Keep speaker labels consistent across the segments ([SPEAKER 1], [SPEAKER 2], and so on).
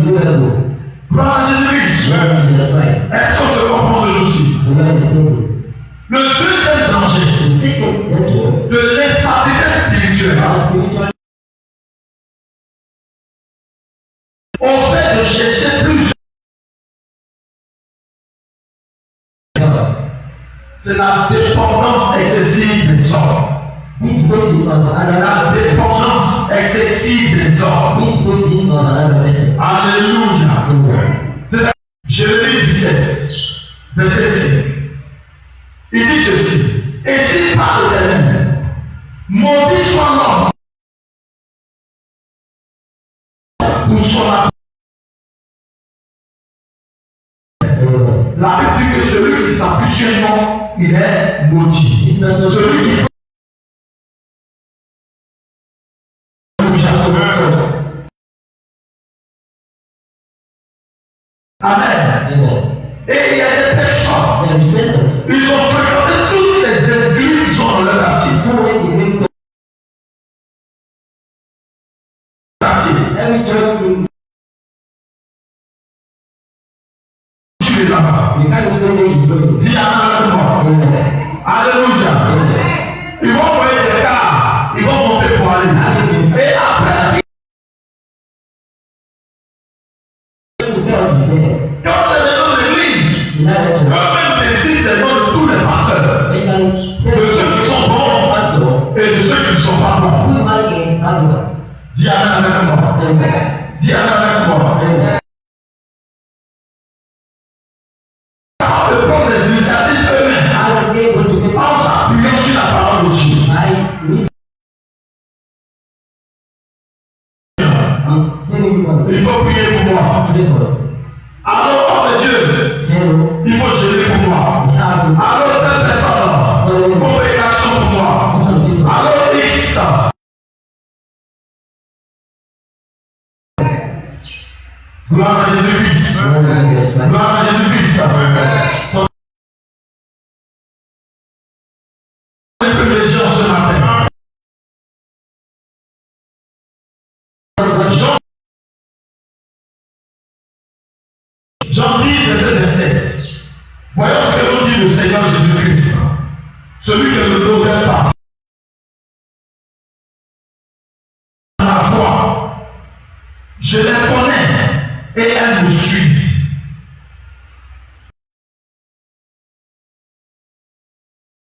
[SPEAKER 1] Gloire à Jésus-Christ. Est-ce qu'on se comprend ce jour-ci? Le deuxième danger de l'instabilité spirituelle, au fait de chercher plus, c'est la dépendance excessive des hommes. La dépendance excessive des hommes. Alléluia. Jérémie 17, verset 5. Il dit ceci. Et s'il parle de l'Éternel, maudit soit l'homme pour son appel. La Bible dit que celui qui s'appuie sur un nom, il est maudit. Celui qui Amen. Et il y a des personnes, ils ont fréquenté toutes les églises qui sont dans leur quartier. Tu es là-bas. Dis Amen. Alléluia. Ils vont envoyer des cars, ils vont monter pour aller. Et après, quand c'est le nom de l'église, eux-mêmes décident les noms de tous les pasteurs, de ceux qui sont bons et de ceux qui ne sont pas bons. Dis Amen avec moi. Dis Amen avec moi. Avant de prendre les initiatives eux-mêmes, en s'appuyant sur la parole de Dieu. Il faut prier pour moi. Alors, homme de Dieu, il faut gérer pour moi. Alors, telle personne, congrégation pour moi. Alors, X. Gloire à Jésus-Christ. Gloire à Jésus-Christ. Les privilégiés ce matin. Jean 10, verset 27. Voyons ce que nous dit le Seigneur Jésus-Christ. Celui que ne connaît pas. La foi. Je les connais et elles me suivent.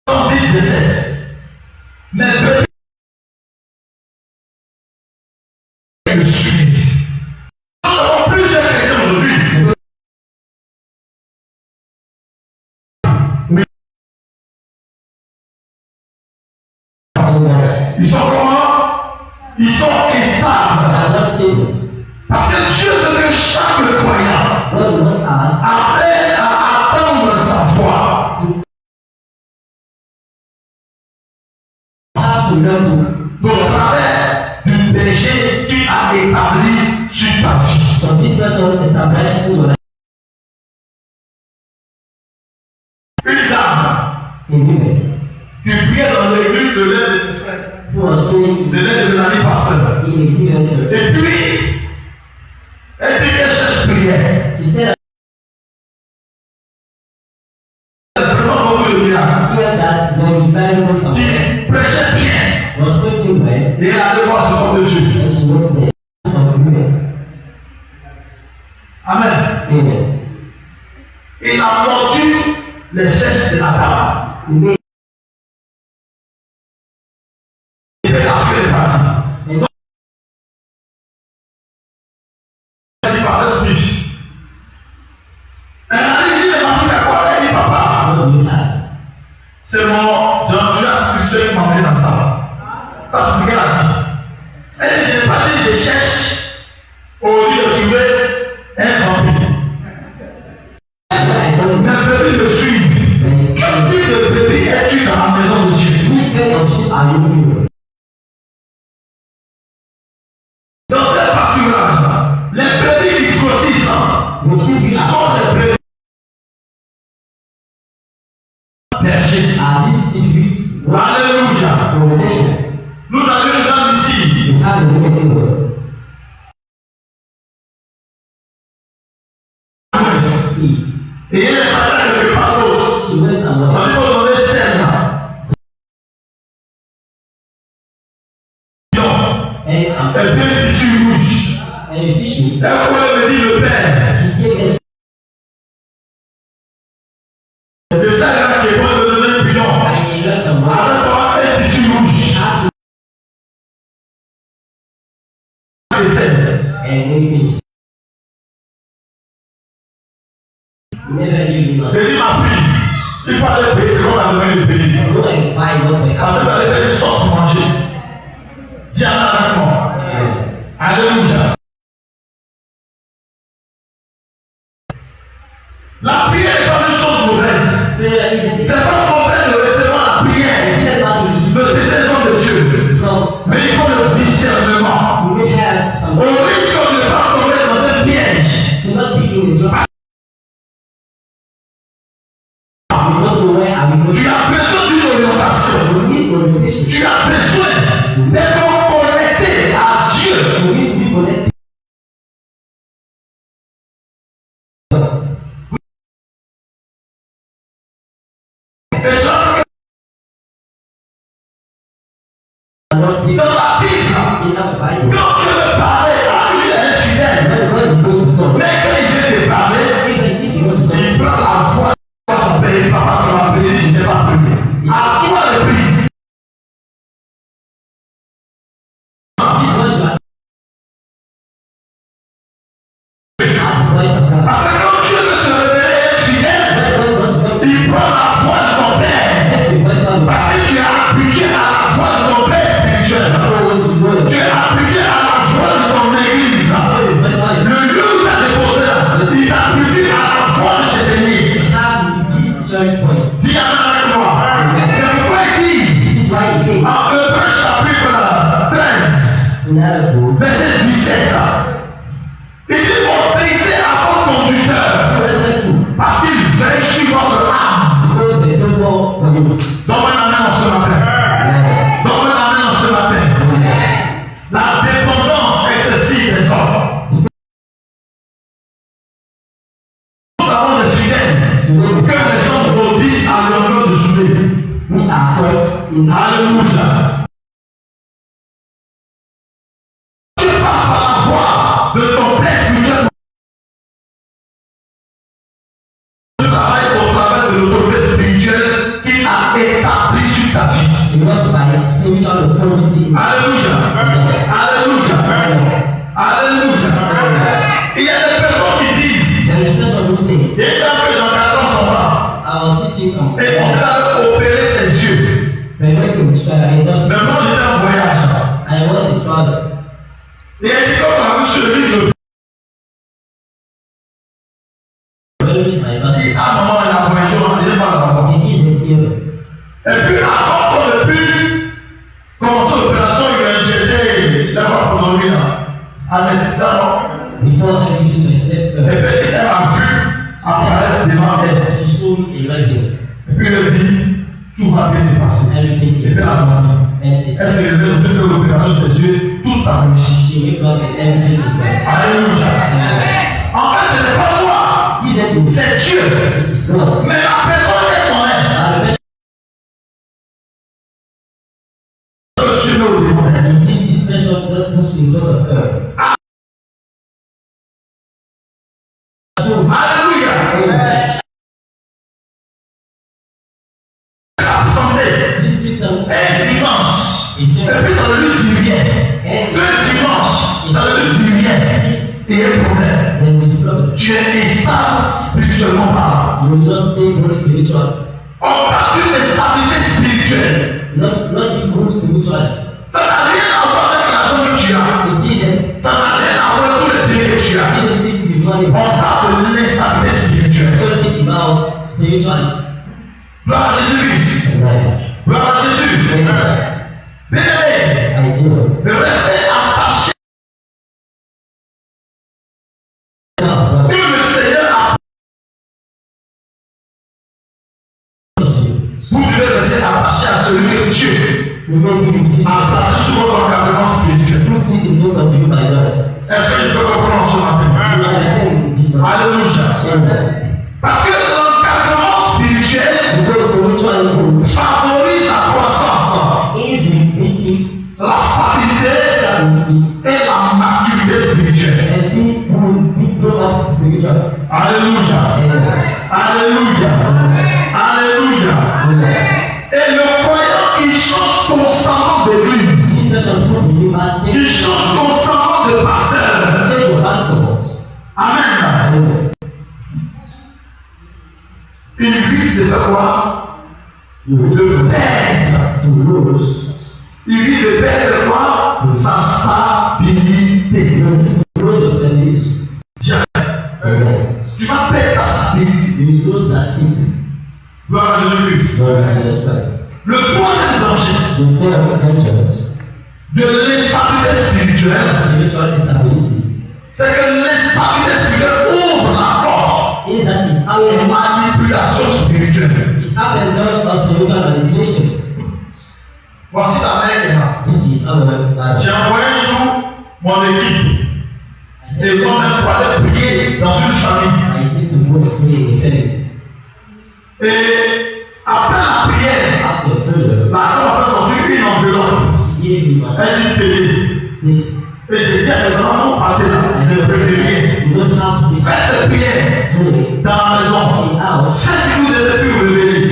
[SPEAKER 1] Jean 10, verset 7. Mais petits me suivent. Nous avons plusieurs chrétiens aujourd'hui. Ils sont comment? Ils sont instables. Parce que Dieu veut que chaque croyant apprenne à attendre sa foi. Au travers du péché qu'il a établi sur ta vie. Une dame qui priait dans l'église de l'aide de tes frères. De l'aide de l'ami pasteur. Et puis, elle dit qu'elle cherche prière. Vraiment beaucoup de miracles. Il prêchait bien. Et elle allait voir ce nom de Dieu. Amen. Il a mordu les fesses de la dame. C'est mon Jean-Judas spirituel qui m'a amené dans ça. Ça me fait la vie. Elle dit, je n'ai pas dit, je cherche au lieu de trouver un vampire. Mes bébés me suivent. Quel type de bébé es-tu dans la maison de Dieu? Dans cette partie-là, les bébés qui grossissent sont les bébés. Alléluia. Nous avons une dame ici.
[SPEAKER 2] see it.
[SPEAKER 1] Et elle est partie quelque part d'autre.
[SPEAKER 2] She went somewhere.
[SPEAKER 1] Il faut donner celle-là. Elle vient du tissu rouge.
[SPEAKER 2] And the tissue.
[SPEAKER 1] Elle pouvait me dire le père.
[SPEAKER 2] She gave it.
[SPEAKER 1] C'est ça là qui est bon de donner un bidon.
[SPEAKER 2] And he left them.
[SPEAKER 1] Alors, un tissu rouge.
[SPEAKER 2] And when he finished, he never give him money.
[SPEAKER 1] Il dit ma fille, il faut aller payer ce qu'on a besoin de payer.
[SPEAKER 2] Go and buy what we
[SPEAKER 1] Parce que tu
[SPEAKER 2] have.
[SPEAKER 1] allais faire une sauce pour manger. Diana avec moi. Alléluia. La prière n'est pas une chose mauvaise. C'est pas mauvais de recevoir la prière. Mais c'est des hommes de Dieu. Mais il faut le discernement. On risque de ne pas tomber dans un piège. Tu as besoin d'une orientation. Tu as besoin d'être connecté à Dieu. Dans la Bible, quand tu veux parler à lui, il est fidèle. Mais quand il vient te parler, il prend la voix de son père. Papa, tu m'as appelé, je ne t'ai pas appelé. À toi le prix. Parce que quand Dieu veut se révéler fidèle, il prend la voix de ton père. Parce que tu es habitué à la voix de ton père spirituel. Tu es habitué à la voix de ton église. Le lieu où tu as déposé là, il t'a habitué à la voix de cet ennemi. Dis avec moi. C'est pourquoi il dit, en Hébreux chapitre 13, verset 17, il dit obéissez à vos conducteurs, parce qu'ils veillent sur votre âme. Donne-moi un amen en ce matin. Donne-moi un amen en ce matin. La dépendance excessive des hommes. Nous avons des fidèles que les gens obéissent à leur nom de journée. Alléluia. Tu passes par la voie de ton père spirituel. Tu travailles au travers de l'autorité spirituelle qu'il a établie sur ta vie. Alléluia. Alléluia. Alléluia. Il y a des personnes qui disent, et quand que j'encadre son bras, et on a opéré ses yeux. Mais moi j'étais en voyage. Et elle dit comme on a vu sur le livre. Si à un moment il a voyagé, on n'allait pas là-bas. Et puis avant qu'on ne puisse commencer l'opération, il a injecté la voie pour dormir là. À nécessaire. Et puis elle a vu apparaître devant elle. Et puis elle dit, tout va bien se passer. Et puis elle a dormi. Est-ce que de l'opération des yeux, tout a réussi. Alléluia. En fait, ce n'est pas moi, c'est Dieu. Mais la personne est toi-même. Tu me le demandes. Alléluia. Sa santé. Un dimanche. Et puis dans le dit rien. Le dimanche, dans le dit rien. Il y a un problème. Tu es instable spirituellement parlant. On parle d'une stabilité spirituelle. Ça n'a rien à voir avec l'argent que tu as. Ça n'a rien à voir avec tous les biens que tu as. On parle de l'instabilité spirituelle. Gloire à Jésus-Christ. Gloire à Jésus. Bien-aimé, restez attaché. Que le Seigneur a. Vous devez rester attaché à celui que Dieu a placé sous votre encadrement spirituel. Est-ce que je peux comprendre ce matin? Alléluia. Parce que l'encadrement spirituel favorise la croissance, la stabilité et la maturité spirituelle. Alléluia. Alléluia. Alléluia. Et le croyant qui change constamment d'église, qui change constamment de pasteur. Amen. Une église de quoi? De perdre. Il dit de perdre quoi? Sa stabilité. Tu vas perdre ta stabilité. Gloire à Jésus-Christ. Le troisième danger de l'instabilité spirituelle, c'est que l'instabilité spirituelle ouvre la porte à une manipulation spirituelle. Voici la main qui est là. J'ai envoyé un jour mon équipe et moi-même pour aller prier dans une famille. Et après la prière, la femme a sorti une enveloppe. Elle dit payer. Et j'ai dit à mes enfants, non, partez là, ne prenez rien. Faites la prière dans la maison. Faites ce que vous devez plus révéler.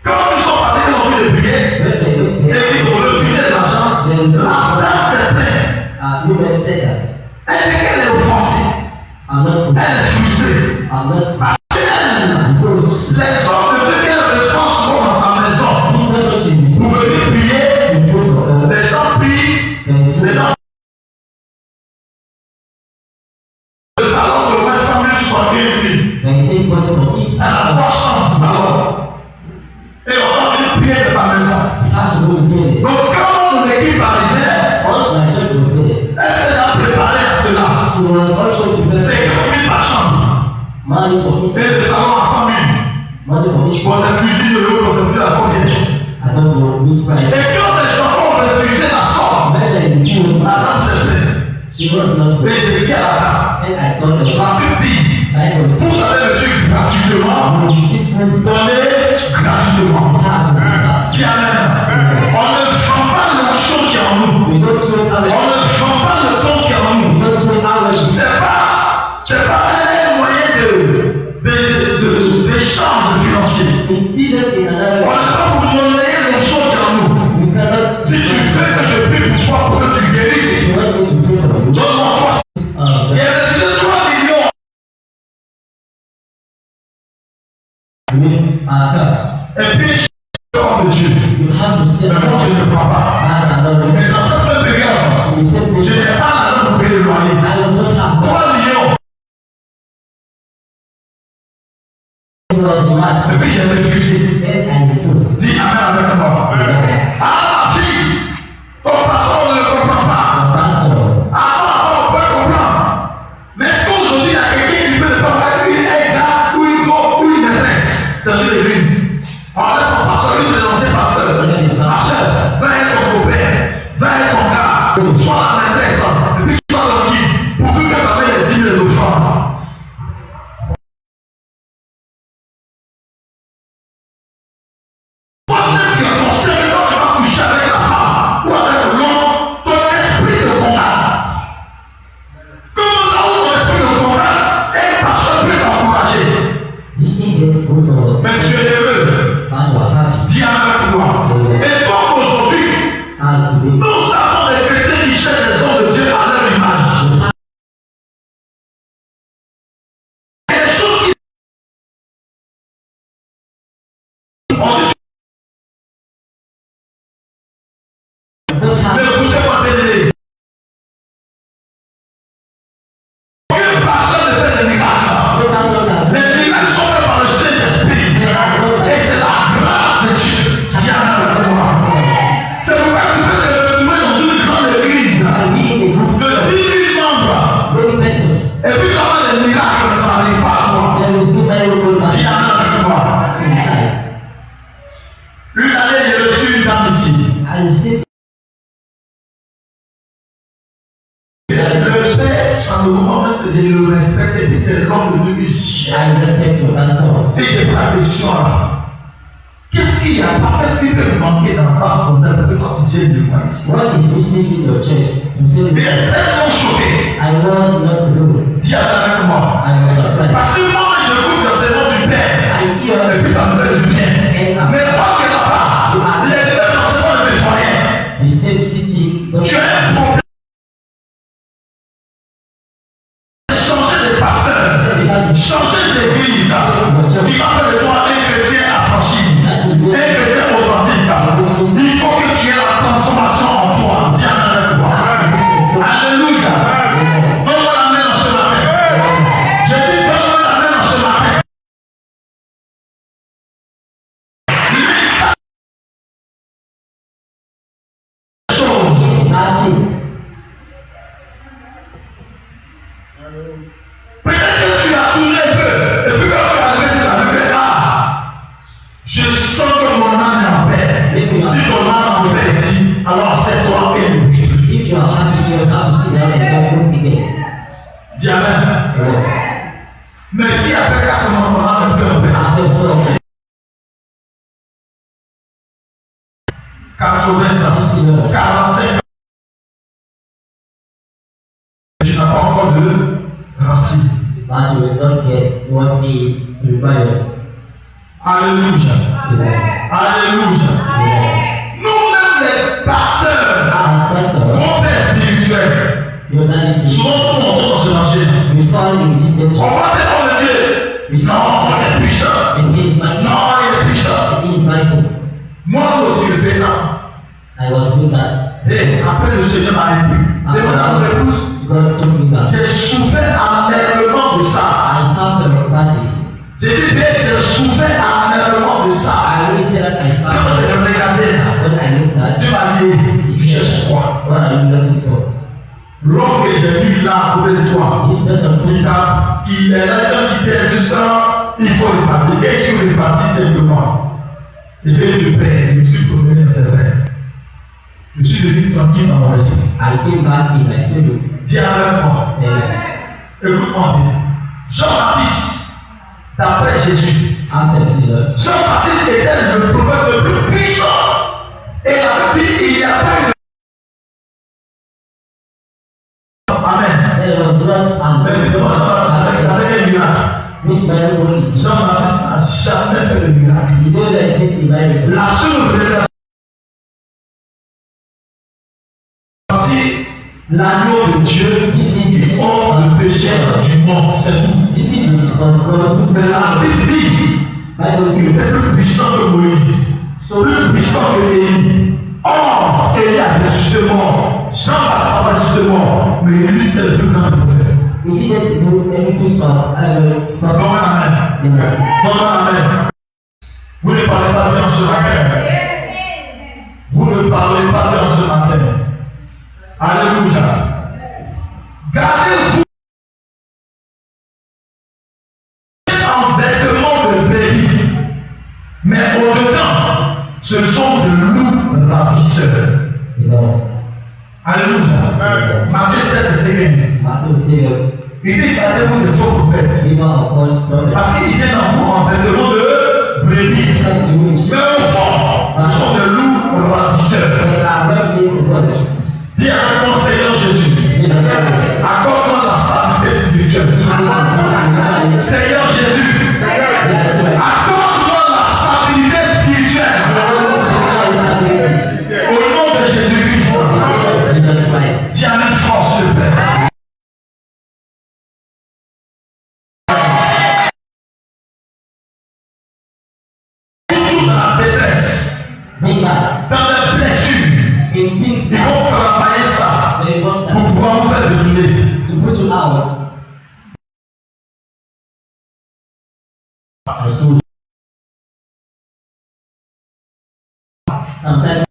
[SPEAKER 1] Quand ils sont partis, ils ont envie de prier. Et ils ont refusé l'argent. La dame s'est plainte. Elle dit qu'elle est offensée. Elle est frustrée. Les hommes de Dieu reçoivent souvent dans sa maison. Vous venez prier, les gens prient, les gens. Le salon se met 100 000 jusqu'à 15 000. Elle a 3 chambres au salon. Et on va venir prier de sa maison. Donc quand mon équipe arrivait, elle s'est préparée à cela. C'est 4 000 par chambre. Et le salon à 100 000. Pour la cuisine de l'eau, c'est plus la combien. Et quand les enfants ont refusé la somme, la dame s'est plainte. Et j'ai dit à la dame, la Bible dit, vous avez reçu gratuitement, donnez gratuitement. Dis amen. On ne vend pas l'onction qui est en nous. On ne vend pas le don qui est en nous. C'est pas un moyen d'échange financier. On ne va pas vous donner l'onction qui est en nous. Si tu veux que je prie pour toi pour que tu guérisses, donne-moi quoi. Il y a reçu 3 millions. Et puis, l'homme de Dieu. Mais moi, je ne crois pas. Mais dans cette même période, je n'ai pas l'argent pour payer le loyer. 3 millions. Et puis j'ai refusé. Dis amen avec moi. Ah ma fille, ton pasteur ne le comprend pas. Ah on peut comprendre. Mais est-ce qu'aujourd'hui il y a quelqu'un qui peut ne pas avoir une aide ou une go ou une maîtresse dans une église? Alors laisse ton pasteur, lui c'est l'ancien pasteur. Ma soeur, va être ton beau-père, va être ton gars, sois la maîtresse, et puis sois ton guide, pour que tu amènes les 10 000 offrandes. Mais tu es heureux. Dis avec moi. Et donc aujourd'hui, nous avons des chrétiens qui cherchent les hommes de Dieu à leur image. Et les choses qui ne bougez pas bénédicte. Aucun pasteur ne fait des miracles. Les miracles sont faits par le Saint-Esprit. Et c'est la grâce de Dieu. Dis avec moi. C'est pourquoi tu peux te retrouver dans une grande église de 10 000 membres. Et puis tu as des miracles, mais ça n'arrive pas à toi. Dis avec moi. Une année, j'ai reçu une dame ici. Je fais le moment, je le respecte et puis c'est l'homme de Dieu.
[SPEAKER 2] I respect your pastor.
[SPEAKER 1] Et j'ai pas de question là. Qu'est-ce qu'il y a pas? Qu'est-ce qui peut manquer dans la base fondamentale quand tu viens de moi ici?
[SPEAKER 2] What is missing in your church? You say,
[SPEAKER 1] Il est tellement choqué.
[SPEAKER 2] I was not good.
[SPEAKER 1] Dis avec moi.
[SPEAKER 2] I was surprised.
[SPEAKER 1] Parce que moi, je j'écoute l'enseignement du Père.
[SPEAKER 2] I hear
[SPEAKER 1] Et puis ça me fait du bien. Mais pas que là-bas, les mêmes enseignements ne me font rien.
[SPEAKER 2] the same teaching.
[SPEAKER 1] Tu as un problème. Changer de pasteur. Changer d'église. Il va faire de toi un chrétien affranchi. Un chrétien authentique. Il faut que tu aies la transformation en toi. Dis avec moi. Alléluia. Donne-moi la main dans ce matin. Je dis donne-moi la main dans ce matin. Peut-être que tu as tourné un peu, et puis quand tu es arrivé sur la rue, je sens que mon âme est en paix. Si ton âme est en paix ici, alors c'est toi et nous.
[SPEAKER 2] If you are happy, you have to sit down and don't move again.
[SPEAKER 1] Dis Amen. Mais si après 4 mois, ton âme est plus en paix,
[SPEAKER 2] After
[SPEAKER 1] 80 ans, 45 ans, tu n'as pas encore de racine.
[SPEAKER 2] but you will not get what is required.
[SPEAKER 1] Alléluia. Alléluia. Nous-mêmes les pasteurs,
[SPEAKER 2] As pastor,
[SPEAKER 1] grands pères spirituels,
[SPEAKER 2] your dad is
[SPEAKER 1] souvent nous montons dans ce marché.
[SPEAKER 2] we fall in this danger.
[SPEAKER 1] On va dire oh Dieu. Non, il est puissant.
[SPEAKER 2] And he is mindful.
[SPEAKER 1] Non, il est puissant.
[SPEAKER 2] He is mindful.
[SPEAKER 1] Moi aussi, je fais ça.
[SPEAKER 2] I was good at.
[SPEAKER 1] Et après, le Seigneur m'a réplu. Demande à mon épouse.
[SPEAKER 2] God took me back.
[SPEAKER 1] J'ai souffert amèrement de ça.
[SPEAKER 2] I suffered badly.
[SPEAKER 1] J'ai dit, bien, j'ai souffert amèrement de ça.
[SPEAKER 2] I always say that I
[SPEAKER 1] Quand
[SPEAKER 2] suffered.
[SPEAKER 1] je regardais,
[SPEAKER 2] When I looked at
[SPEAKER 1] Dieu m'a dit, tu cherches quoi?
[SPEAKER 2] what are you looking for?
[SPEAKER 1] L'homme que j'ai vu là à côté de toi,
[SPEAKER 2] This person put
[SPEAKER 1] il est là, quand il perd du sang, il faut le partir. Et tu le partis simplement. Et bien, le Père, je suis promené, c'est vrai. Je suis devenu tranquille dans mon esprit.
[SPEAKER 2] I came back in my spirit.
[SPEAKER 1] Dis avec moi.
[SPEAKER 2] Amen.
[SPEAKER 1] Écoute-moi bien. Jean-Baptiste, d'après Jésus,
[SPEAKER 2] After Jesus,
[SPEAKER 1] Jean-Baptiste était le prophète le plus puissant. Et la Bible dit il n'y a pas une. Amen.
[SPEAKER 2] there was blood
[SPEAKER 1] Mais
[SPEAKER 2] and
[SPEAKER 1] avec un miracle.
[SPEAKER 2] which very holy.
[SPEAKER 1] Jean-Baptiste n'a jamais fait de miracle.
[SPEAKER 2] You know that it is very
[SPEAKER 1] La seule révélation, voici l'agneau de Dieu qui ôte le péché du monde. C'est tout.
[SPEAKER 2] This is on God.
[SPEAKER 1] Mais la Bible dit
[SPEAKER 2] Bible
[SPEAKER 1] qu'il
[SPEAKER 2] says,
[SPEAKER 1] était plus puissant que Moïse, plus puissant que Élie. Or, Élie a ressuscité mort, Jean-Baptiste a ressuscité mort, mais lui c'était le plus grand prophète.
[SPEAKER 2] we didn't do anything for
[SPEAKER 1] Bon, amen. Bon, amen. Vous ne parlez pas bien ce matin. Vous ne parlez pas bien ce matin. Alléluia. Gardez-vous en vêtements de brebis, mais au-dedans, ce sont de loups ravisseurs.
[SPEAKER 2] Amen.
[SPEAKER 1] Alléluia. Matthieu 7, verset 15.
[SPEAKER 2] Matthew said,
[SPEAKER 1] Il dit gardez-vous des faux prophètes.
[SPEAKER 2] Silver of false prophets.
[SPEAKER 1] Parce qu'ils viennent en vous en vêtements de brebis.
[SPEAKER 2] Like to win.
[SPEAKER 1] Mais au fond, ce sont de loups ravisseurs.
[SPEAKER 2] They are very big brothers.
[SPEAKER 1] Dis avec mon Seigneur Jésus,
[SPEAKER 2] Jesus Christ.
[SPEAKER 1] accorde-moi la stabilité spirituelle. Seigneur Jésus,
[SPEAKER 2] Jesus Christ.
[SPEAKER 1] accorde-moi la stabilité spirituelle. Au nom de Jésus-Christ,
[SPEAKER 2] Jesus Christ.
[SPEAKER 1] dis avec force le Père. Tout dans la détresse,
[SPEAKER 2] Big bad.
[SPEAKER 1] dans les blessures,
[SPEAKER 2] In things
[SPEAKER 1] ils vont travailler ça
[SPEAKER 2] they want
[SPEAKER 1] pour pouvoir vous faire détourner.
[SPEAKER 2] to put you out. And so, sometimes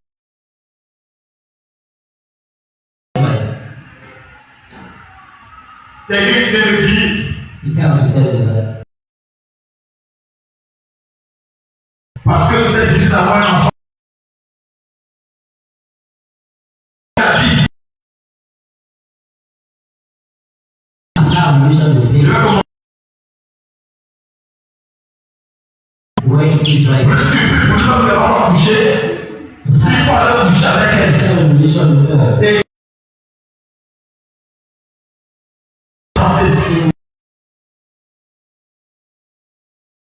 [SPEAKER 1] Quelqu'un qui vient me dire,
[SPEAKER 2] you come to tell you that
[SPEAKER 1] parce que c'est difficile d'avoir un enfant.
[SPEAKER 2] have a relation with him. When it is right.
[SPEAKER 1] Parce que pour ne pas avoir couché, il faut aller coucher avec elle.
[SPEAKER 2] Have a relation with her.
[SPEAKER 1] Et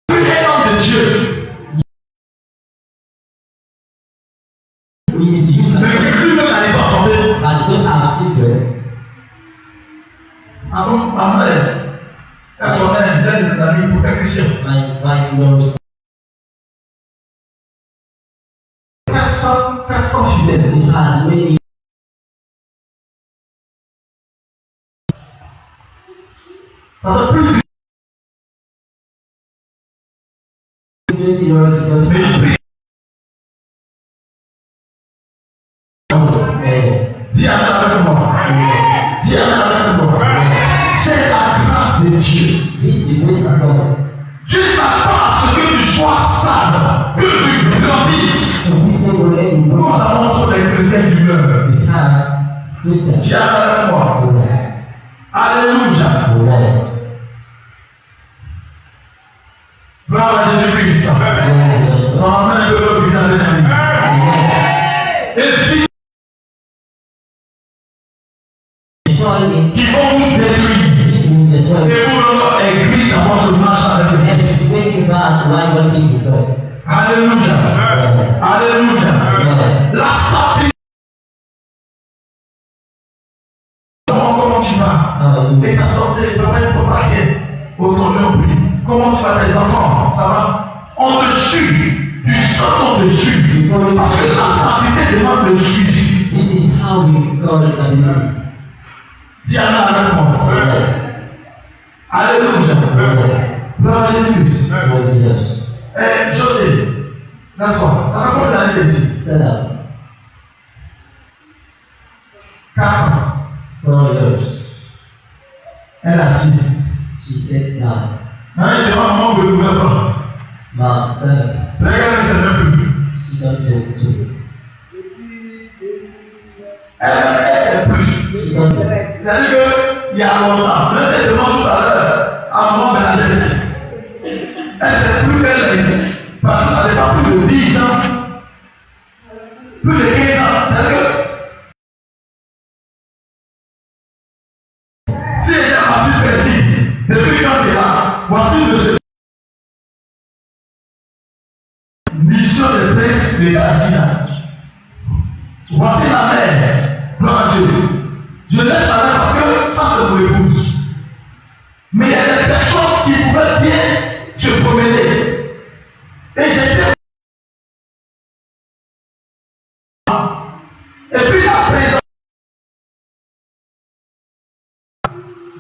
[SPEAKER 1] un homme de Dieu,
[SPEAKER 2] He is used
[SPEAKER 1] mais que lui-même n'allait pas fonder.
[SPEAKER 2] but don't have children.
[SPEAKER 1] Avant, ma mère, elle connaît des amis pour faire Christian.
[SPEAKER 2] My wife knows
[SPEAKER 1] 400 fidèles.
[SPEAKER 2] he has many
[SPEAKER 1] Ça fait plus de
[SPEAKER 2] 20 years ago.
[SPEAKER 1] mais il prie. Dis Amen avec moi. Dis Amen avec moi. C'est la grâce de Dieu.
[SPEAKER 2] This is the grace of God.
[SPEAKER 1] Dieu s'attend à ce que tu sois stable, que tu grandisses.
[SPEAKER 2] So this thing will end.
[SPEAKER 1] Nous avons tous les chrétiens du meurent.
[SPEAKER 2] We have Christians.
[SPEAKER 1] Dis Amen avec moi.
[SPEAKER 2] Amen.
[SPEAKER 1] Alléluia.
[SPEAKER 2] Amen.
[SPEAKER 1] Gloire à Jésus-Christ.
[SPEAKER 2] Amen. Just
[SPEAKER 1] Amen. Le Christ avec lui.
[SPEAKER 2] Amen.
[SPEAKER 1] Et puis,
[SPEAKER 2] Surely
[SPEAKER 1] qui vont nous détruire.
[SPEAKER 2] this will destroy.
[SPEAKER 1] Et pour notre église dans votre marche avec le
[SPEAKER 2] And
[SPEAKER 1] Christ.
[SPEAKER 2] it's making bad while working with God.
[SPEAKER 1] Alléluia.
[SPEAKER 2] Amen.
[SPEAKER 1] Alléluia.
[SPEAKER 2] Amen.
[SPEAKER 1] La stabilité. Comment tu vas?
[SPEAKER 2] How about
[SPEAKER 1] Et
[SPEAKER 2] you?
[SPEAKER 1] ta santé, papa, il ne peut pas bien. Aujourd'hui, on prie. Comment tu vas tes enfants? Ça va? On te suit. Du sang, on te suit. Parce que la stabilité demande le suivi.
[SPEAKER 2] This is how we call stability.
[SPEAKER 1] Dis Amen avec moi.
[SPEAKER 2] Amen.
[SPEAKER 1] Alléluia.
[SPEAKER 2] Amen.
[SPEAKER 1] Gloire à Jésus-Christ.
[SPEAKER 2] Lord Jesus.
[SPEAKER 1] Eh, José, d'accord. T'as combien d'années ici?
[SPEAKER 2] Stand up.
[SPEAKER 1] 4 ans.
[SPEAKER 2] 4 years.
[SPEAKER 1] Elle a 6.
[SPEAKER 2] She sits down.
[SPEAKER 1] Maintenant, il demande un membre de gouvernement.
[SPEAKER 2] Mom, stand up.
[SPEAKER 1] Regardez, c'est même plus.
[SPEAKER 2] She don't know too.
[SPEAKER 1] Elle sait plus.
[SPEAKER 2] She don't know.
[SPEAKER 1] C'est-à-dire qu'il y a longtemps, je te demande tout à l'heure, à mon Bernadette. Elle ne sait plus qu'elle est. Parce que ça n'est pas plus de 10 ans. Plus de 15 ans. C'est-à-dire que si elle n'a pas pu précis, depuis quand tu es là, voici le jeu. Mission de prince de Garcia. Voici la mère. Gloire à Dieu. Je laisse la mère parce que ça c'est pour l'épouse. Mais il y a des personnes qui pouvaient bien se promener. Et j'étais. Et puis la présence.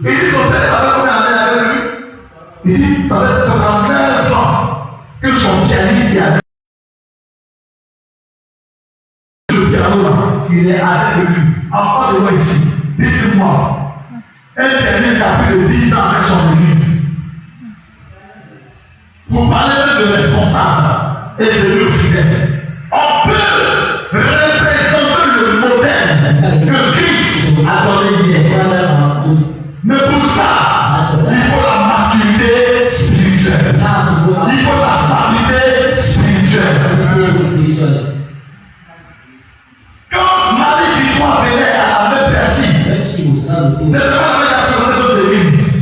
[SPEAKER 1] Il dit son père avait combien d'années avec lui? Il dit ça fait 39 ans que son pianiste est avec le piano là. Il est avec lui. Encore de moi ici. Dites-moi. Un pianiste a plus de 10 ans avec son église. Pour parler de responsable et de le fidèle. On peut représenter le modèle que Christ a donné hier. Mais pour ça, il faut la maturité spirituelle. Il faut la stabilité spirituelle. Quand Marie-Victoire venait à la même personne, c'est pas avec la fierté de l'église.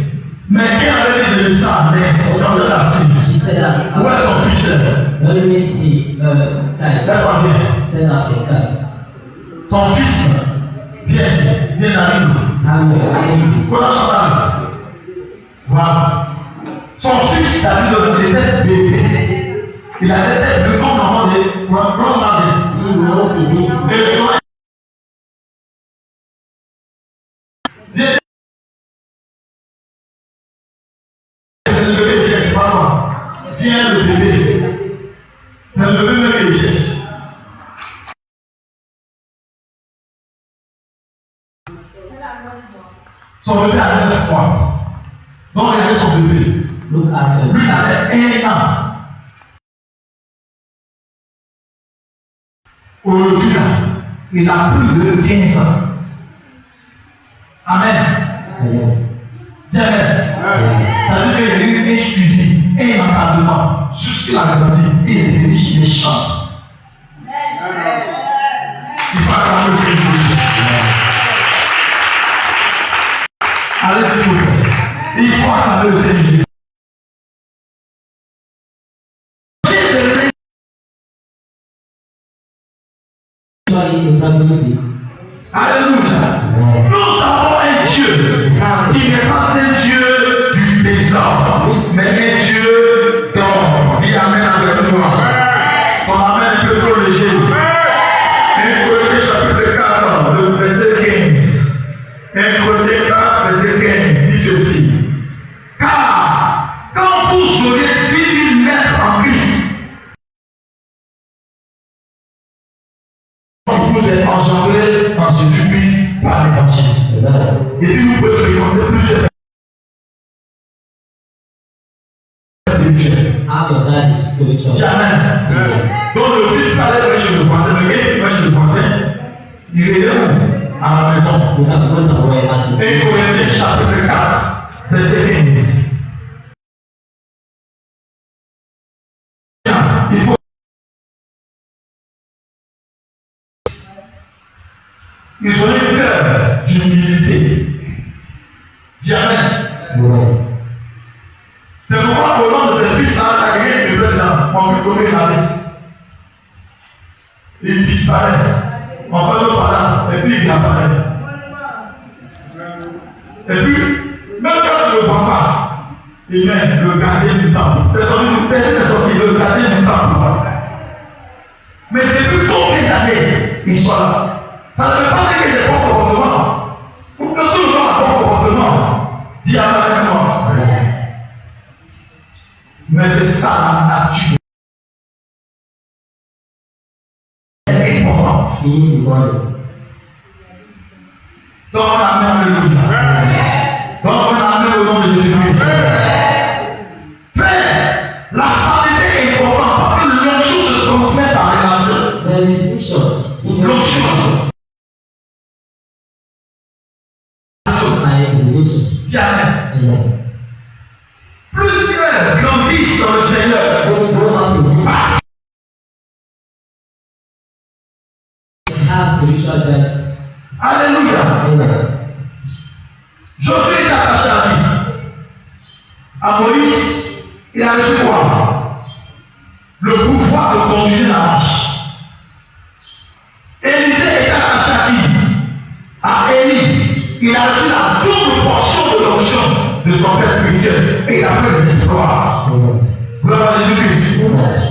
[SPEAKER 1] Mais qui avait dit de ça, mais c'est dans le racine. Où est son fils? D'accord, bien. Son fils, viens à nous. Qu'on a chanté. Voilà. Son fils, David, il était bébé. Il avait le nom d'enfant de grosse marie. Et le nom c'est le bébé qui cherche, pas moi. Viens le bébé. C'est le bébé qui cherche. Son bébé avait 9 mois. Donc il avait son bébé.
[SPEAKER 2] Look at her.
[SPEAKER 1] Lui, il avait 1 an. Aujourd'hui, là, il a plus de 15 ans. Amen.
[SPEAKER 2] Amen.
[SPEAKER 1] Dis Amen. Ça veut dire qu'il y a eu un suivi, un encadrement, jusqu'à la grandie, il est venu chez les champs. Il faut attendre le Seigneur. Allez, s'il vous plaît. Il faut attendre le Seigneur. Alléluia. Nous avons un Dieu qui n'est pas un Dieu du désordre, mais un Dieu d'ordre. Dis Amen avec moi. Ton Amen est un peu trop léger. 1 Corinthiens chapitre 4, le verset 15. 1 Corinthiens 4, verset 15 dit ceci. Car quand vous serez 10 000 mètres en Christ, vous êtes engendrés en Jésus-Christ par l'évangile. Et puis vous pouvez fréquenter plusieurs spirituels. Dis Amen. Donc le Christ parlait prêcher le français, le gars qui prêche le français, il est où? À la maison. 1 Corinthiens chapitre 4, verset 15. Il faut ils ont un cœur d'humilité. Dis Amen. C'est pourquoi au nom de ces fils, la guerre de Bethléem, on peut donner la liste. Il disparaît. On va le parler, et puis il apparaît. Et puis, même quand tu ne le vois pas, il met le gardien du temple. C'est sorti, le gardien du temple. Mais depuis combien d'années ils sont là? Ça ne veut pas dire que j'ai bon comportement. Pour que tout le monde a bon comportement. Dis avec moi. Mais c'est ça la nature. C'est important. Donc on amène alléluia. Donc on amène au nom de Jésus-Christ. Frère, la stabilité est importante parce que l'onction se transmet par relation. L'onction. Dis Amen. Plus frères grandissent dans le Seigneur. Alléluia. Josué est attaché à lui. À Moïse, il a reçu quoi? Le pouvoir de continuer la marche. Élisée est attaché à qui? À Élie. Il a reçu la double portion de l'onction de son père spirituel et il a fait des histoires. Gloire à Jésus-Christ.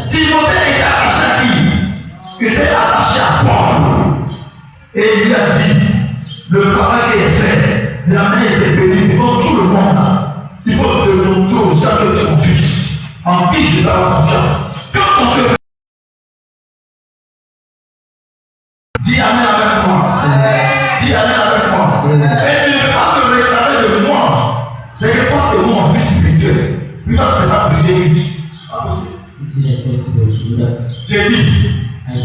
[SPEAKER 1] Timothée est attaché à qui? Il était attaché à Paul. Et il lui a dit, le travail qui est fait, la main était bénie devant tout le monde. Il faut te montrer au sein de ton fils, en qui je dois avoir confiance. Quand on te dis Amen avec moi. Dis Amen avec moi. Et tu ne peux pas te réclamer de moi. C'est que toi, tu es mon fils spirituel. Putain, c'est pas obligé. J'ai dit,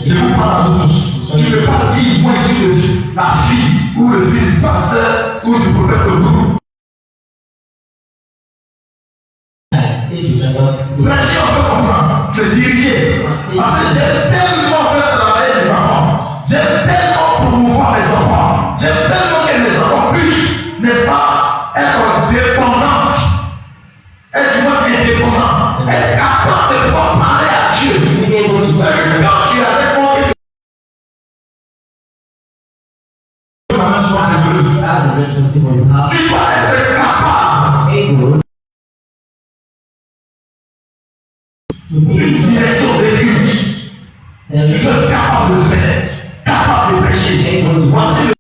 [SPEAKER 1] je vous parle à tous. Tu ne peux pas dire, moi je suis la fille ou le fils du pasteur ou du prophète de nous. Mais si on peut comprendre, te diriger. Parce que j'aime tellement faire travailler les enfants. J'aime tellement promouvoir les enfants. J'aime tellement que les enfants puissent, n'est-ce pas, être dépendants. Être moins indépendants. Être capable de pouvoir parler à Dieu. Quand tu avais compris. Tu dois être capable. Une direction des cultes. Tu dois être capable de faire, capable de prêcher. Voici le.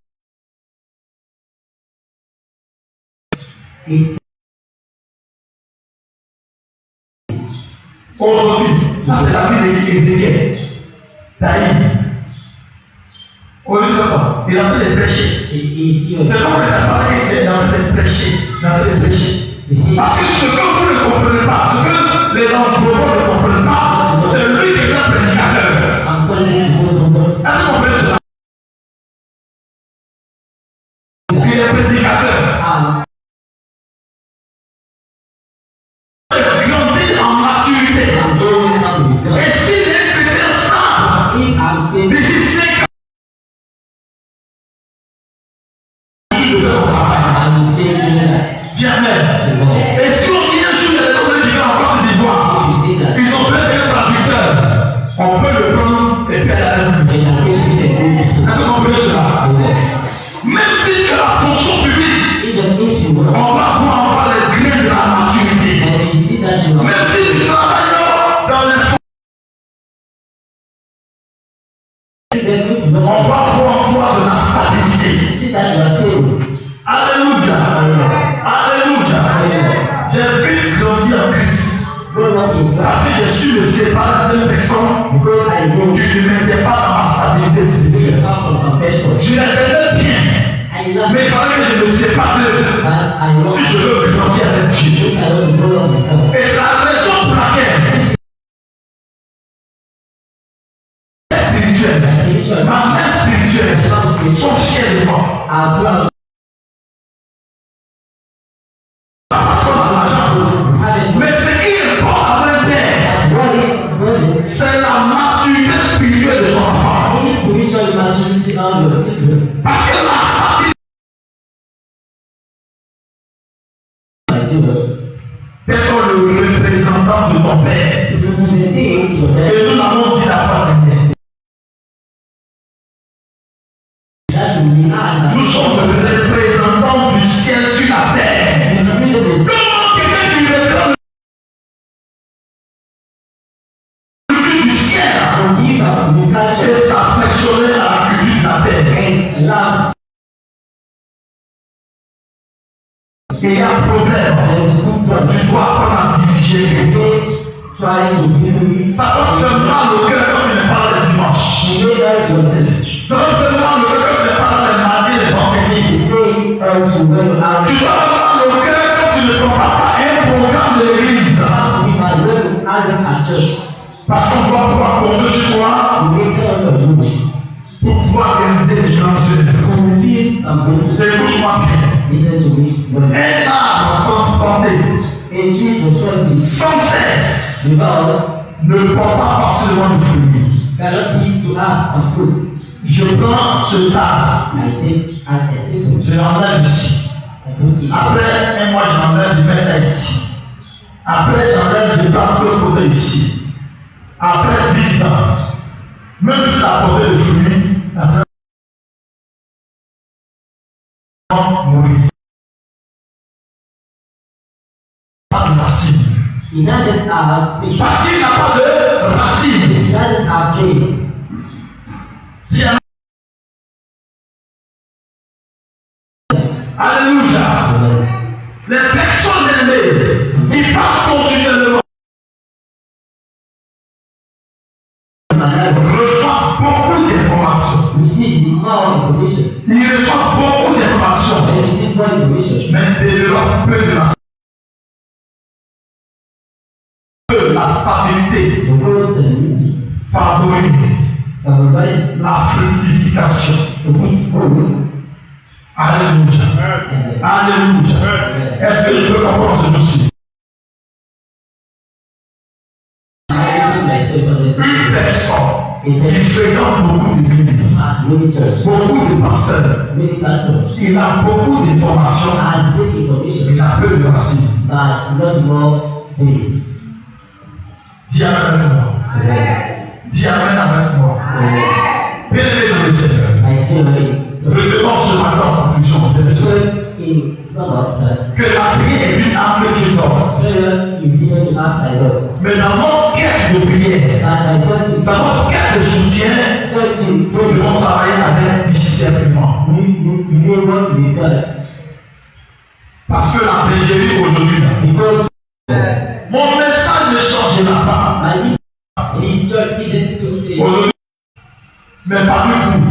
[SPEAKER 1] Aujourd'hui, ça c'est la vie d'Ézéchiel. Daïd. Au lieu de quoi? Il est en train de prêcher. C'est pas que ça paraît qu'il est en train de prêcher. Parce que ce que vous ne comprenez pas, ce que les enfants ne comprennent pas, c'est lui qui est le prédicateur. Est-ce que vous comprenez cela? Il est prédicateur. On va voir encore de la stabilité. Alléluia. Alléluia. J'ai pu grandir en Christ. Parce que je suis le séparé de personne qui ne m'était pas dans ma stabilité spirituelle. Je les aimais bien. Mais quand même, je me sépare d'eux. Si je veux grandir avec Dieu. Et c'est la raison pour laquelle ma mère spirituelle sont fiers de moi. Parce qu'on a l'argent. Mais ce qui importe à mon père, c'est la maturité spirituelle de son enfant. Parce que la stabilité. C'est comme le représentant de ton père. Et nous l'avons dit la fois dernière. Nous sommes le représentant du ciel sur la terre. Comment quelqu'un qui représente du ciel et s'affectionner à la culture de la terre? Et il y a un problème. Tu dois apprendre à diriger. Ça va te faire mal au cœur quand tu ne parles le dimanche. Ça va te faire mal au cœur quand tu ne parles le mardi et le vendredi. Tu dois avoir mal au cœur quand tu ne comprends pas un programme de l'église. Parce qu'on doit pouvoir compter sur toi pour pouvoir réaliser des grands œuvres. Écoute-moi bien. Un arbre transporté sans cesse ne porte pas forcément de fruits. Je prends ce tas, je l'enlève ici. Après un mois, je l'enlève, je mets ça ici. Après, j'enlève, je passe le côté ici. Après 10 ans, même si la portée de fruits, la femme mourir. Pas de racine. Parce qu'il n'a pas de racine. Alléluia. Les personnes aimées, ils passent continuellement. Ils reçoivent beaucoup d'informations. Ils reçoivent beaucoup d'informations. Mais ils développent peu de la stabilité favorise la fructification. Alléluia. Alléluia. Est-ce que je peux comprendre ce dossier? Une personne qui fréquente beaucoup d'églises, beaucoup de pasteurs, il a beaucoup d'informations, il a peu de racines. Dis amen avec moi. Dis amen avec moi. Bien-aimé dans le Seigneur. Je demande ce matin en conclusion que la prière est une arme que Dieu donne. Mais dans notre quête de prière, dans notre quête de soutien, nous devons travailler avec discernement. Parce que la bergerie aujourd'hui, mon message ne changera pas. Aujourd'hui, mais parmi vous,